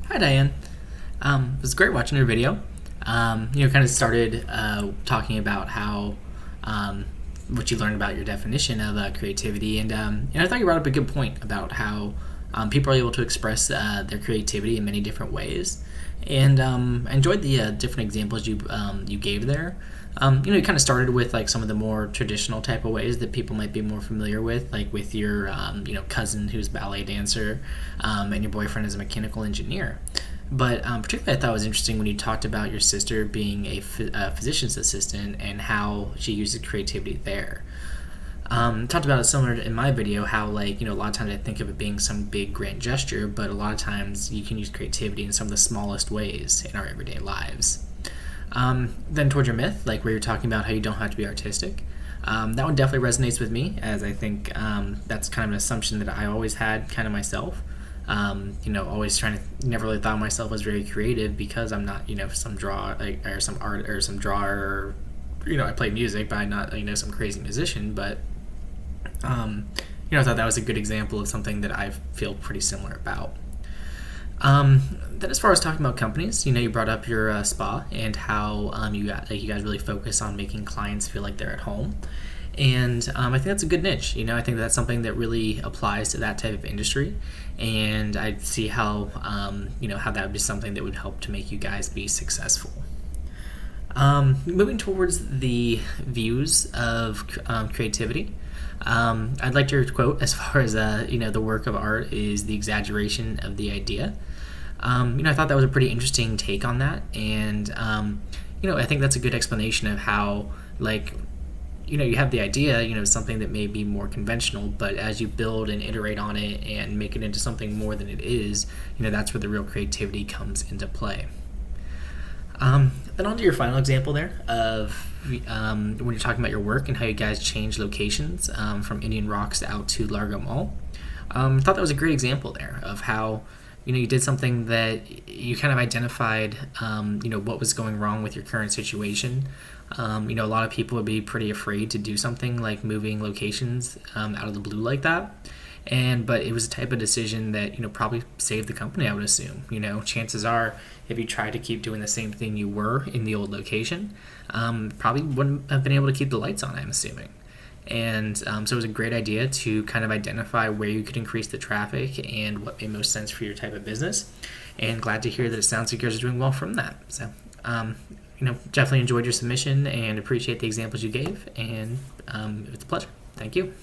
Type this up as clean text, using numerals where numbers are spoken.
Hi, Diane. It was great watching your video. Kind of started talking about how what you learned about your definition of creativity, and I thought you brought up a good point about how people are able to express their creativity in many different ways, and I enjoyed the different examples you gave there. You kind of started with like some of the more traditional type of ways that people might be more familiar with, like with your cousin who's a ballet dancer, and your boyfriend is a mechanical engineer. But particularly, I thought it was interesting when you talked about your sister being a physician's assistant and how she uses creativity there. Talked about it similar in my video, how a lot of times I think of it being some big grand gesture, but a lot of times you can use creativity in some of the smallest ways in our everyday lives. Then towards your myth, like where you're talking about how you don't have to be artistic. That one definitely resonates with me, as I think that's kind of an assumption that I always had kind of myself. Always trying to, never really thought of myself as very creative because I'm not, some draw or some art or some drawer, or, I play music, but I'm not, some crazy musician. But, I thought that was a good example of something that I feel pretty similar about. Then as far as talking about companies, you brought up your spa and how you guys really focus on making clients feel like they're at home. And I think that's a good niche. I think that's something that really applies to that type of industry. And I see how, how that would be something that would help to make you guys be successful. Moving towards the views of creativity, I'd like your quote as far as, the work of art is the exaggeration of the idea. I thought that was a pretty interesting take on that. And, I think that's a good explanation of how, you have the idea, something that may be more conventional, but as you build and iterate on it and make it into something more than it is, that's where the real creativity comes into play. Then on to your final example there of when you're talking about your work and how you guys change locations from Indian Rocks out to Largo Mall. I thought that was a great example there of how you did something that you kind of identified, what was going wrong with your current situation. A lot of people would be pretty afraid to do something like moving locations out of the blue like that. But it was a type of decision that, probably saved the company, I would assume. Chances are, if you tried to keep doing the same thing you were in the old location, probably wouldn't have been able to keep the lights on, I'm assuming. And so it was a great idea to kind of identify where you could increase the traffic and what made most sense for your type of business. And glad to hear that it sounds like yours are doing well from that. So, definitely enjoyed your submission and appreciate the examples you gave. And it's a pleasure. Thank you.